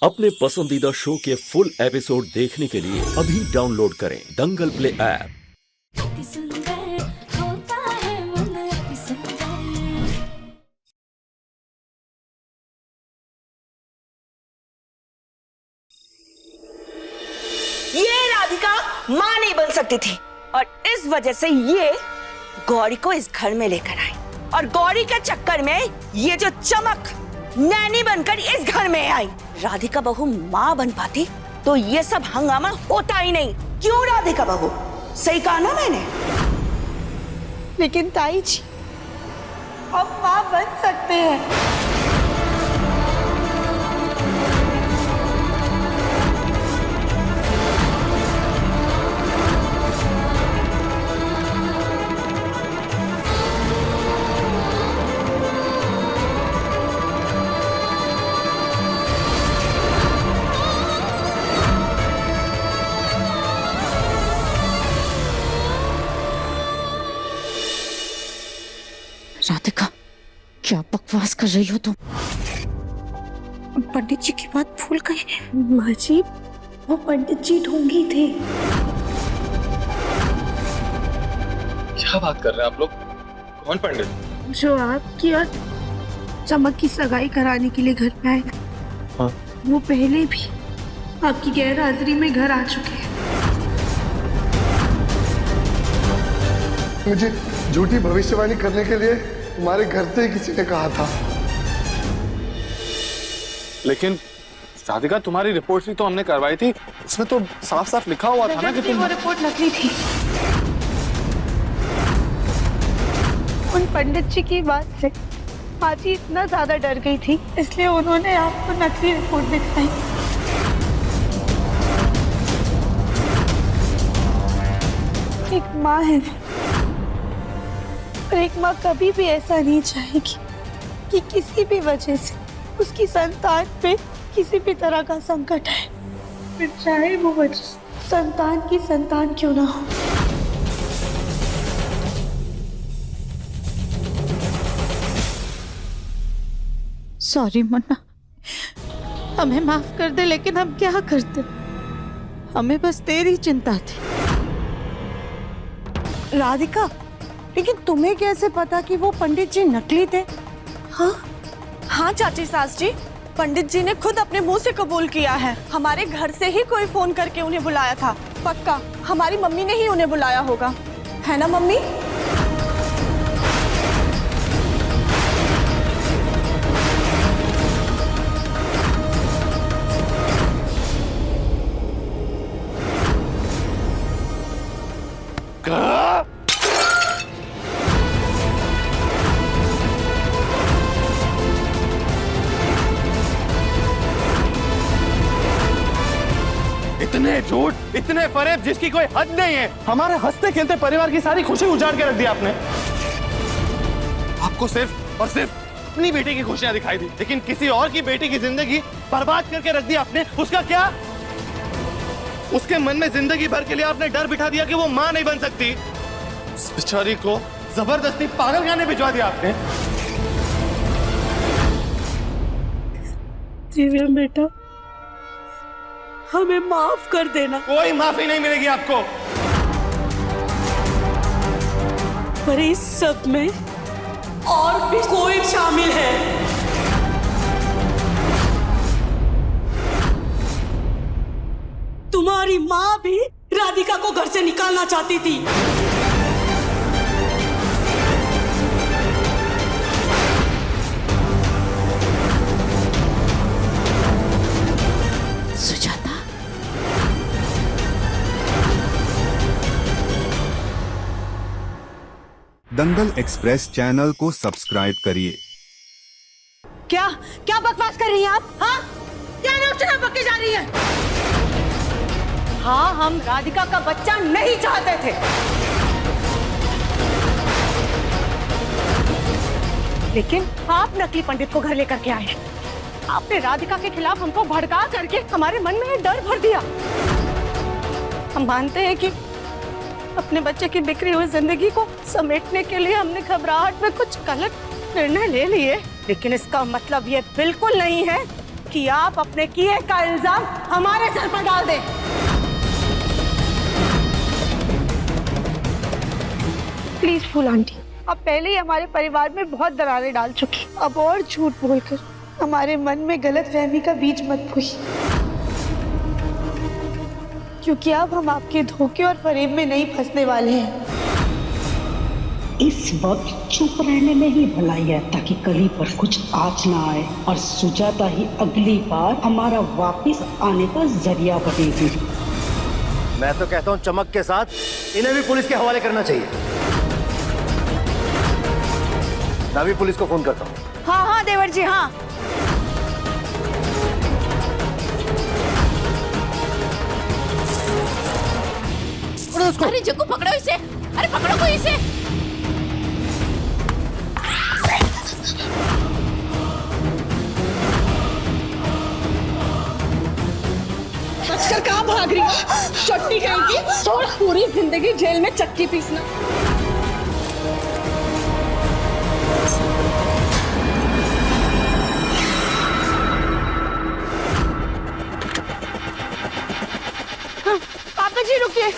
अपने पसंदीदा शो के फुल एपिसोड देखने के लिए अभी डाउनलोड करें दंगल प्ले ऐप। ये राधिका माँ नहीं बन सकती थी और इस वजह से ये गौरी को इस घर में लेकर आई और गौरी के चक्कर में ये जो चमक नैनी बनकर इस घर में आई। राधिका बहू माँ बन पाती तो ये सब हंगामा होता ही नहीं। क्यों राधिका बहू? सही कहा ना मैंने? लेकिन ताई जी हम माँ बन सकते हैं। राधिका, क्या बकवास कर रही हो तुम? पंडित जी की बात भूल गई। माँ जी, वो पंडित जी ढोंगी थे। क्या बात कर रहे हैं आप लोग? कौन पंडित? जो आपकी और चमक की सगाई कराने के लिए घर पे आए। हाँ। वो पहले भी आपकी गैर हाजिरी में घर आ चुके हैं। मुझे झूठी भविष्यवाणी करने के लिए तुम्हारे घर से ही किसी ने कहा था। लेकिन राधिका, तुम्हारी रिपोर्ट भी तो हमने करवाई थी, उसमें तो साफ साफ लिखा हुआ था ना कि तुम। वो रिपोर्ट नकली थी। उन पंडित जी की बात से माँ जी इतना ज्यादा डर गई थी, इसलिए उन्होंने आपको नकली रिपोर्ट दिखाई। एक माँ है और एक माँ कभी भी ऐसा नहीं चाहेगी कि किसी भी वजह से उसकी संतान पे किसी भी तरह का संकट आए, फिर चाहे वो वजह संतान की संतान क्यों ना हो। सॉरी मन्ना, हमें माफ कर दे, लेकिन हम क्या करते? हमें बस तेरी चिंता थी। राधिका, लेकिन तुम्हें कैसे पता कि वो पंडित जी नकली थे? हाँ चाची सास जी, पंडित जी ने खुद अपने मुंह से कबूल किया है। हमारे घर से ही कोई फोन करके उन्हें बुलाया था। पक्का हमारी मम्मी ने ही उन्हें बुलाया होगा, है ना मम्मी? इतने झूठ, इतने फरेब जिसकी कोई हद नहीं है। हमारे हंसते खेलते परिवार की सारी खुशी उजाड़ के रख दी आपने। आपको सिर्फ और सिर्फ अपनी बेटी की खुशियां दिखाई दी, लेकिन किसी और की बेटी की जिंदगी बर्बाद करके रख दी आपने। उसका क्या? उसके मन में जिंदगी भर के लिए आपने डर बिठा दिया कि वो मां नहीं बन सकती। उस बेचारी को जबरदस्ती पागलखाने भिजवा दिया आपने। दिव्या बेटा, हमें माफ कर देना। कोई माफी नहीं मिलेगी आपको। पर इस सब में और भी कोई शामिल है। तुम्हारी माँ भी राधिका को घर से निकालना चाहती थी। सुजाता, दंगल एक्सप्रेस चैनल को सब्सक्राइब करिए। क्या क्या बकवास कर रही हैं आप? हाँ, क्या नौचना पक्की जा रही है? हाँ, हम राधिका का बच्चा नहीं चाहते थे, लेकिन आप नकली पंडित को घर लेकर के आए। आपने राधिका के खिलाफ हमको भड़का करके हमारे मन में ये डर भर दिया। हम मानते हैं कि अपने बच्चे की बिखरी हुई जिंदगी को समेटने के लिए हमने घबराहट में कुछ गलत निर्णय ले लिए, लेकिन इसका मतलब ये बिल्कुल नहीं है कि आप अपने किए का इल्जाम हमारे सर पर डाल दें। प्लीज फूल आंटी, अब पहले ही हमारे परिवार में बहुत दरारें डाल चुकी, अब और झूठ बोलकर हमारे मन में गलतफहमी का बीज मत बोइए, क्योंकि अब हम आपके धोखे और फरेब में नहीं फंसने वाले हैं। इस वक्त चुप रहने में ही भलाई है, ताकि कली पर कुछ आँच ना आए और सुजाता ही अगली बार हमारा वापस आने का जरिया बनेगी। मैं तो कहता हूँ चमक के साथ इन्हें भी पुलिस के हवाले करना चाहिए। मैं भी पुलिस को फोन करता हूँ। हाँ हाँ देवर जी, हाँ। अरे जग्गू पकड़ो इसे, अरे पकड़ो कोई इसे। बचकर कहाँ भाग रही है? चट्टी कहेगी और पूरी जिंदगी जेल में चक्की पीसना। पापा जी रुकिए।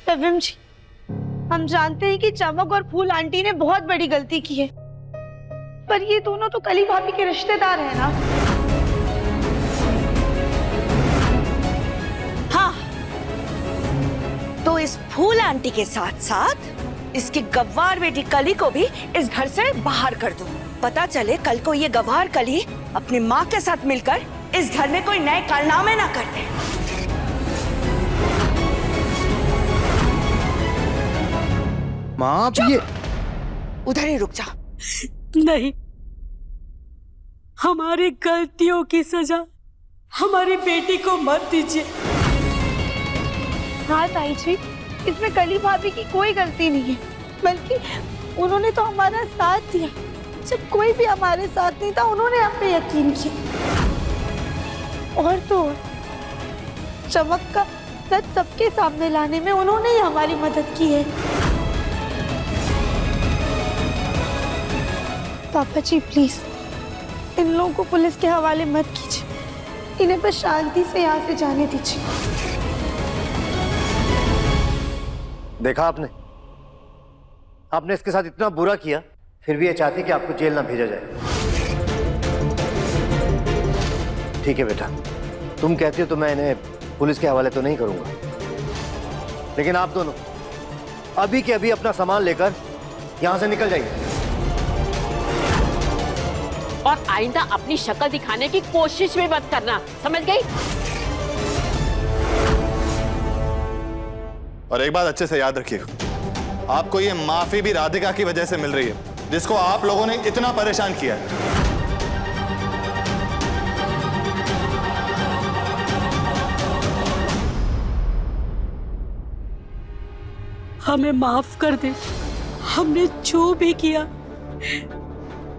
तविम जी, हम जानते हैं कि चमक और फूल आंटी ने बहुत बड़ी गलती की है, पर ये दोनों तो कली भाभी के रिश्तेदार हैं ना। हाँ, तो इस फूल आंटी के साथ साथ इसकी गवार बेटी कली को भी इस घर से बाहर कर दो। पता चले कल को ये गवार कली अपनी माँ के साथ मिलकर इस घर में कोई नए कारनामे ना कर दे। माँ आप ये उधर ही रुक जा। नहीं, हमारी गलतियों की सजा हमारी बेटी को मत दीजिए। हाँ ताई जी, इसमें कली भाभी की कोई गलती नहीं है, बल्कि उन्होंने तो हमारा साथ दिया। जब कोई भी हमारे साथ नहीं था, उन्होंने हम पे यकीन किया। और तो चमक का सच सबके सामने लाने में उन्होंने ही हमारी मदद की है। पापा जी प्लीज इन लोगों को पुलिस के हवाले मत कीजिए, इन्हें बस शांति से यहाँ से जाने दीजिए। देखा आपने इसके साथ इतना बुरा किया, फिर भी ये चाहती कि आपको जेल ना भेजा जाए। ठीक है बेटा, तुम कहती हो तो मैं इन्हें पुलिस के हवाले तो नहीं करूंगा, लेकिन आप दोनों अभी के अभी अपना सामान लेकर यहां से निकल जाइए। और आइंदा अपनी शक्ल दिखाने की कोशिश भी मत करना, समझ गई? और एक बात अच्छे से याद रखिए, आपको ये माफी भी राधिका की वजह से मिल रही है, जिसको आप लोगों ने इतना परेशान किया है। हमें माफ कर दे, हमने जो भी किया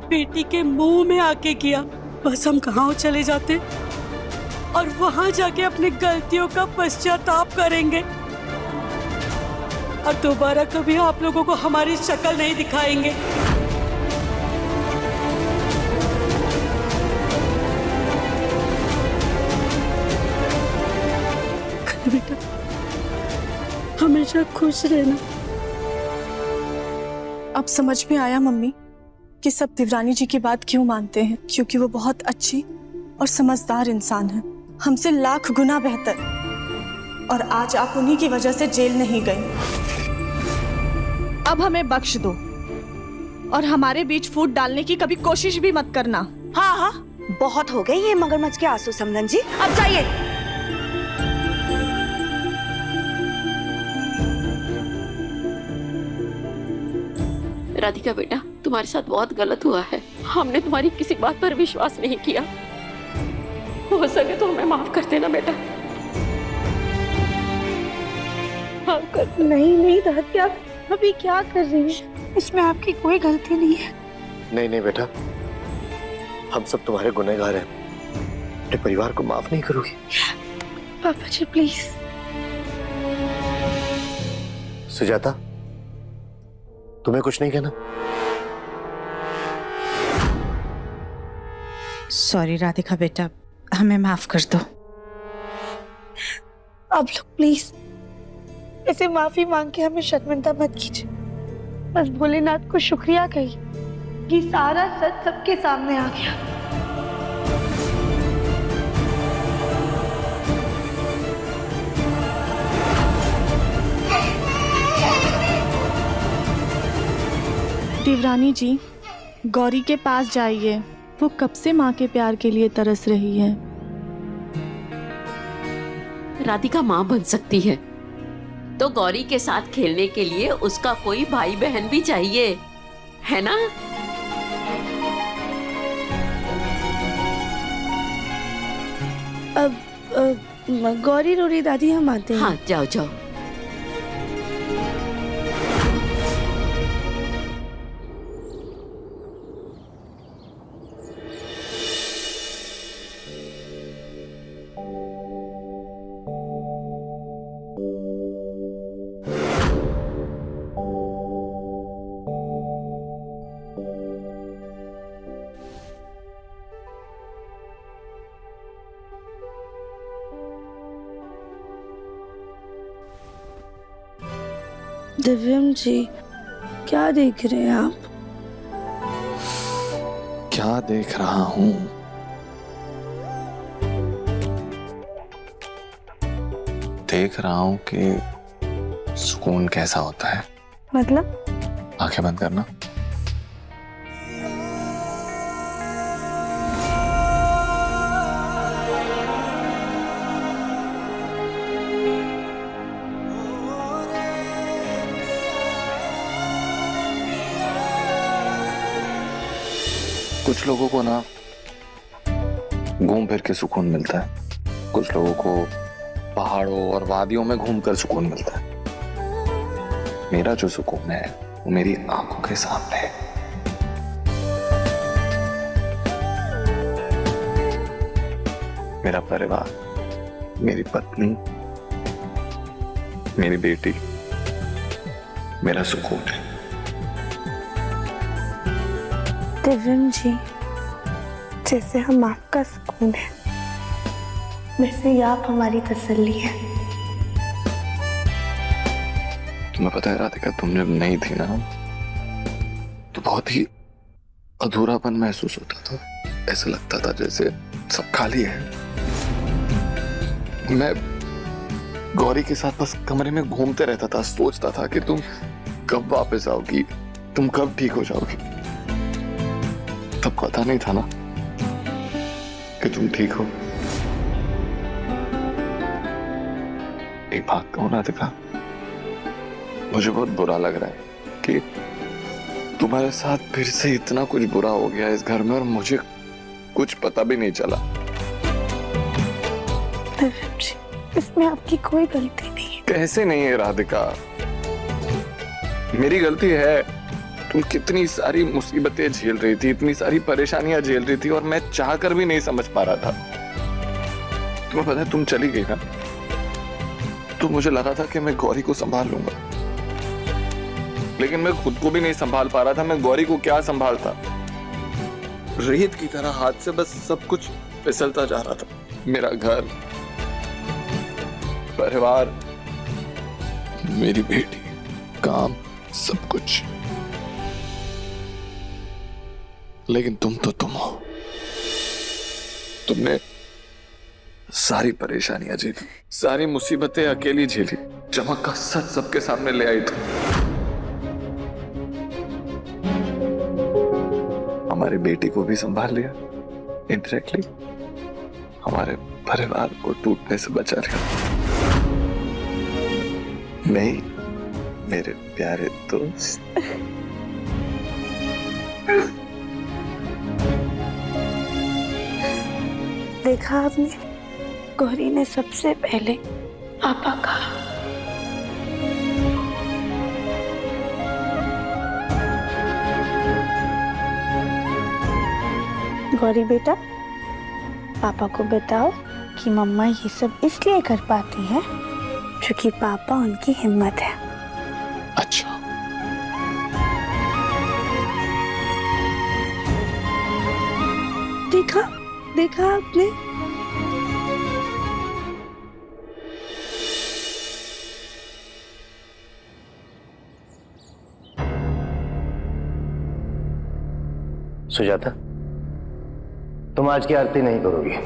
बेटी के मुंह में आके किया। बस हम गांव चले जाते और वहां जाके अपनी गलतियों का पश्चाताप करेंगे और दोबारा कभी आप लोगों को हमारी शक्ल नहीं दिखाएंगे। बेटा हमेशा खुश रहना। अब समझ में आया मम्मी कि सब देवरानी जी की बात क्यों मानते हैं, क्योंकि वो बहुत अच्छी और समझदार इंसान है, हमसे लाख गुना बेहतर। और आज आप उन्हीं की वजह से जेल नहीं गई। अब हमें बख्श दो और हमारे बीच फूट डालने की कभी कोशिश भी मत करना। हाँ हाँ, बहुत हो गए ये मगरमच्छ के आंसू समधन जी, अब जाइए। राधिका बेटा, तुम्हारे साथ बहुत गलत हुआ है। हमने तुम्हारी किसी बात पर विश्वास नहीं किया। हो सके तो हमें माफ कर देना बेटा। माफ कर। नहीं दादी, आप अभी क्या कर रही हैं? इसमें आपकी कोई गलती नहीं है। नहीं बेटा, हम सब तुम्हारे गुनहगार हैं, अपने परिवार को माफ नहीं करोगी? पापा जी प्लीज। सुजाता, तुम्हें कुछ नहीं कहना? सॉरी राधिका बेटा, हमें माफ कर दो। आप लोग प्लीज ऐसे माफी मांग के हमें शर्मिंदा मत कीजिए। बस भोलेनाथ को शुक्रिया कहिए कि सारा सच सबके सामने आ गया। देवरानी जी, गौरी के पास जाइए, वो कब से माँ के प्यार के लिए तरस रही है। राधिका माँ बन सकती है तो गौरी के साथ खेलने के लिए उसका कोई भाई बहन भी चाहिए, है ना? अब गौरी रोरी दादी हम आते हैं। हाँ जाओ जाओ। दिव्यम जी, क्या देख रहे हैं आप? क्या देख रहा हूं? देख रहा हूं कि सुकून कैसा होता है। मतलब? आंखें बंद करना। कुछ लोगों को ना घूम फिर के सुकून मिलता है, कुछ लोगों को पहाड़ों और वादियों में घूमकर सुकून मिलता है। मेरा जो सुकून है वो मेरी आंखों के सामने है। मेरा परिवार, मेरी पत्नी, मेरी बेटी मेरा सुकून है। दिव्यम जी, जैसे हम आपका सुकून है, वैसे ही आप हमारी तसल्ली है। तुम्हें पता है राधिका, तुम जब नहीं थी ना तो बहुत ही अधूरापन महसूस होता था। ऐसा लगता था जैसे सब खाली है। मैं गौरी के साथ बस कमरे में घूमते रहता था, सोचता था कि तुम कब वापस आओगी, तुम कब ठीक हो जाओगी। तब पता नहीं था ना कि तुम ठीक हो। एक बात कहूं राधिका, मुझे बहुत बुरा लग रहा है कि तुम्हारे साथ फिर से इतना कुछ बुरा हो गया इस घर में और मुझे कुछ पता भी नहीं चला। इसमें आपकी कोई गलती नहीं है। कैसे नहीं है राधिका? मेरी गलती है। तुम कितनी सारी मुसीबतें झेल रही थी, इतनी सारी परेशानियां झेल रही थी और मैं चाहकर भी नहीं समझ पा रहा था। तुम्हें पता है, तुम चली गई ना तो मुझे लगा था कि मैं गौरी को संभाल लूंगा, लेकिन मैं खुद को भी नहीं संभाल पा रहा था। मैं गौरी को क्या संभालता? रेत की तरह हाथ से बस सब कुछ फिसलता जा रहा था। मेरा घर, परिवार, मेरी बेटी, काम, सब कुछ। लेकिन तुम तो तुम हो। तुमने सारी परेशानियां झेली, सारी मुसीबतें अकेली झेली, चमक का सच सबके सामने ले आई तुम। हमारी बेटी को भी संभाल लिया, इंडायरेक्टली हमारे परिवार को टूटने से बचा लिया। नहीं मेरे प्यारे दोस्त, देखा आपने, गौरी ने सबसे पहले पापा कहा। गौरी बेटा, पापा को बताओ कि मम्मा ये सब इसलिए कर पाती हैं क्योंकि पापा उनकी हिम्मत है। अच्छा, देखा, देखा आपने? सुजाता, तुम आज की आरती नहीं करोगी।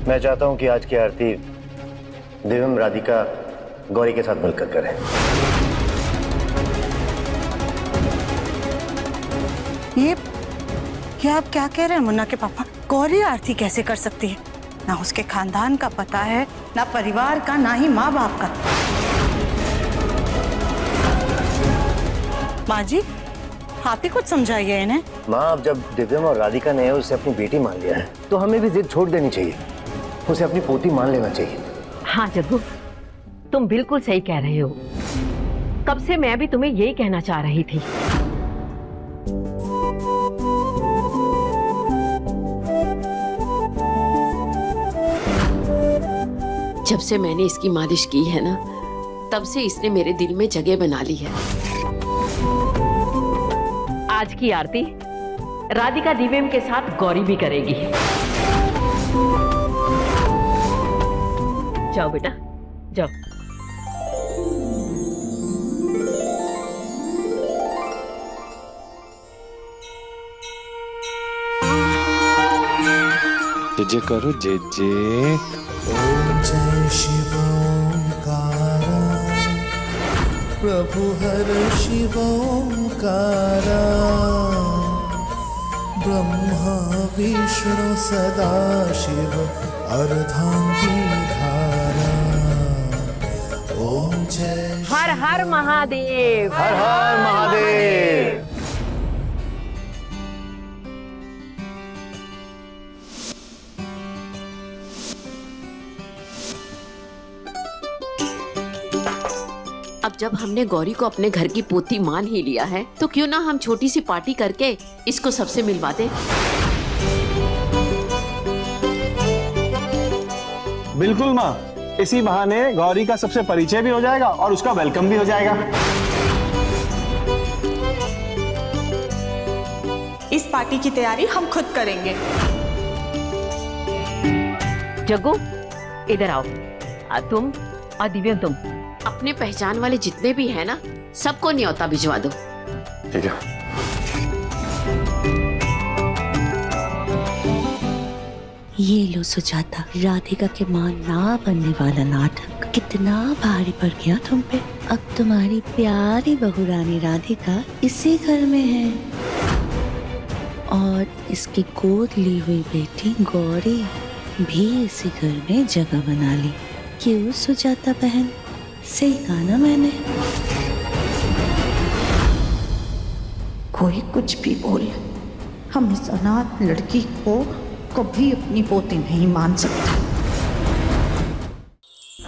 मैं चाहता हूं कि आज की आरती दिव्यम, राधिका, गौरी के साथ मिलकर करें। ये आप क्या कह रहे हैं मुन्ना के पापा? गौरी आरती कैसे कर सकती है? ना उसके खानदान का पता है, ना परिवार का, ना ही माँ बाप का। माँ जी, आप ही कुछ समझाइए इन्हें। माँ, अब जब दिव्यम और राधिका ने उसे अपनी बेटी मान लिया है तो हमें भी जिद छोड़ देनी चाहिए, उसे अपनी पोती मान लेना चाहिए। हाँ जग्गू, तुम बिल्कुल सही कह रहे हो। कब से मैं भी तुम्हें यही कहना चाह रही थी। जब से मैंने इसकी मालिश की है ना, तब से इसने मेरे दिल में जगह बना ली है। आज की आरती राधिका दिव्यम के साथ गौरी भी करेगी। जाओ बेटा, जाओ। जे करो जे। ओम जय शिवोंकार, प्रभु हर शिवोंकार, ब्रह्मा विष्णु सदा शिव अर्धांगिधारा। ओम जय हर हर महादेव, हर हर महादेव। अब जब हमने गौरी को अपने घर की पोती मान ही लिया है, तो क्यों ना हम छोटी सी पार्टी करके इसको सबसे मिलवा दें। बिल्कुल माँ, इसी बहाने गौरी का सबसे परिचय भी हो जाएगा और उसका वेलकम भी हो जाएगा। इस पार्टी की तैयारी हम खुद करेंगे। जग्गू, इधर आओ। तुम और दिव्यम, तुम अपने पहचान वाले जितने भी हैं ना, सबको न्योता भिजवा दो। ठीक है। ये लो सुजाता, राधिका के मां ना बनने वाला नाटक कितना भारी पड़ गया तुम पे। अब तुम्हारी प्यारी बहू रानी राधिका इसी घर में है और इसकी गोद ली हुई बेटी गौरी भी इसी घर में जगह बना ली। क्यों सुजाता बहन, सही कहा ना मैंने? कोई कुछ भी बोले, हम इस अनाथ लड़की को कभी अपनी पोती नहीं मान सकते।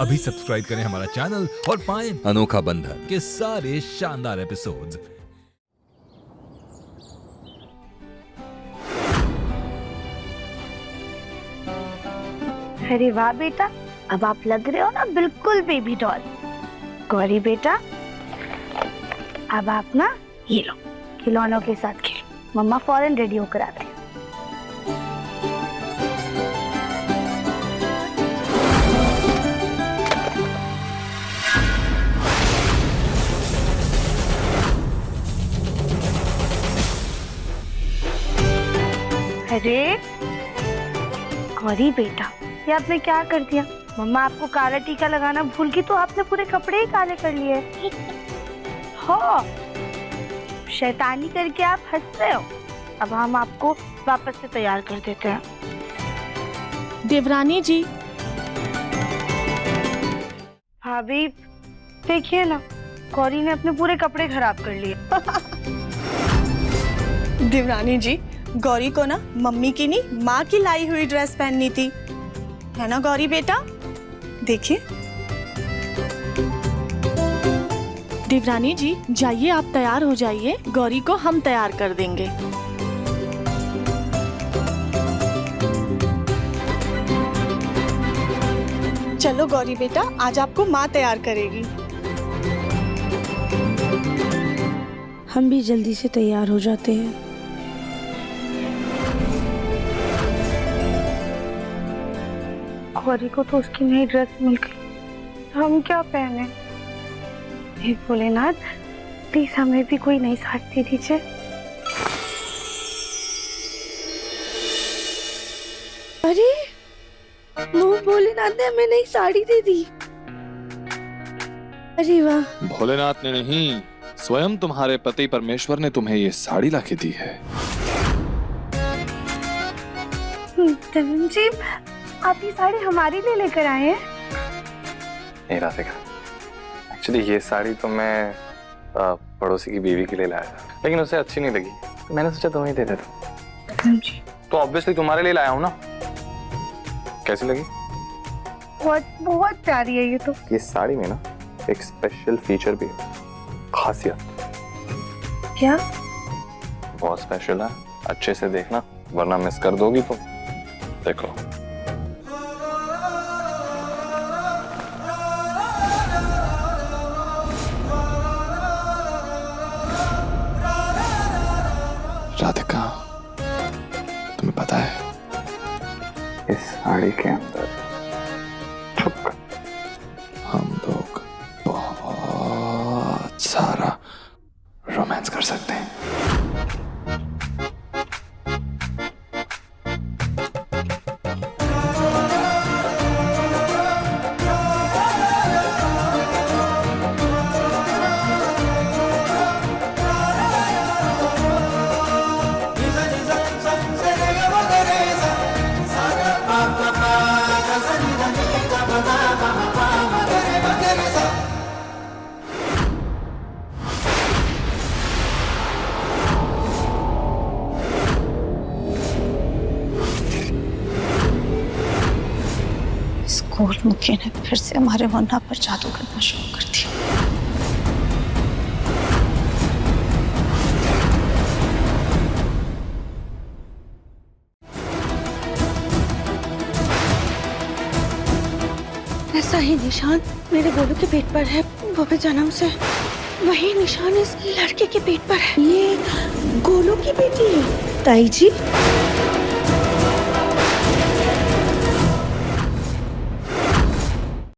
अभी सब्सक्राइब करें हमारा चैनल और पाएं अनोखा बंधन के सारे शानदार एपिसोड्स। अरे वाह बेटा, अब आप लग रहे हो ना बिल्कुल बेबी डॉल। गौरी बेटा, अब आप ना ये लो, खिलौनों के साथ खेलो। मम्मा फौरन रेडी होकर आती है। अरे गौरी बेटा, ये आपने क्या कर दिया? मम्मा आपको काला टीका लगाना भूल गई तो आपने पूरे कपड़े ही काले कर लिए। हो, शैतानी करके आप हंस रहे हो। अब हम आपको वापस से तैयार कर देते हैं। देवरानी जी। भाभी देखिए ना, गौरी ने अपने पूरे कपड़े खराब कर लिए। देवरानी जी, गौरी को ना मम्मी की नहीं, माँ की लाई हुई ड्रेस पहननी थी, है ना गौरी बेटा? देखिए। देवरानी जी, जाइए आप तैयार हो जाइए, गौरी को हम तैयार कर देंगे। चलो गौरी बेटा, आज आपको माँ तैयार करेगी। हम भी जल्दी से तैयार हो जाते हैं। गौरी को तो उसकी नई ड्रेस मिल गई, हम क्या पहने? हे भोलेनाथ, प्लीज हमें भी कोई नई साड़ी दे दीजिए। अरे वो भोलेनाथ ने हमें नई साड़ी दे दी। अरे वाह। भोलेनाथ ने नहीं, स्वयं तुम्हारे पति परमेश्वर ने तुम्हें ये साड़ी लाके दी है। धर्म जी, आप ये साड़ी हमारे लिए लेकर आए हैं? नहीं राधिका, एक्चुअली ये साड़ी तो मैं पड़ोसी की बीवी के लिए लाया था, लेकिन उसे अच्छी नहीं लगी तो मैंने सोचा तुम्हें ही दे देता। तो ऑब्वियसली तुम्हारे लिए लाया हूँ ना। कैसी लगी? बहुत बहुत प्यारी है ये तो। ये साड़ी में ना एक स्पेशल फीचर भी है, खासियत। क्या? बहुत स्पेशल है, अच्छे से देखना वरना मिस कर दोगी तुम। देखो। राधिका, तुम्हें पता है इस साड़ी के अंदर छुपकर हम लोग बहुत सारा रोमांस कर सकते हैं। गोल मुखी ने फिर से हमारे मुन्ना पर जादू करना शुरू कर दिया। ऐसा ही निशान मेरे गोलू के पेट पर है, वो भी जन्म से। वही निशान इस लड़के के पेट पर है। ये गोलू की बेटी है। ताई जी,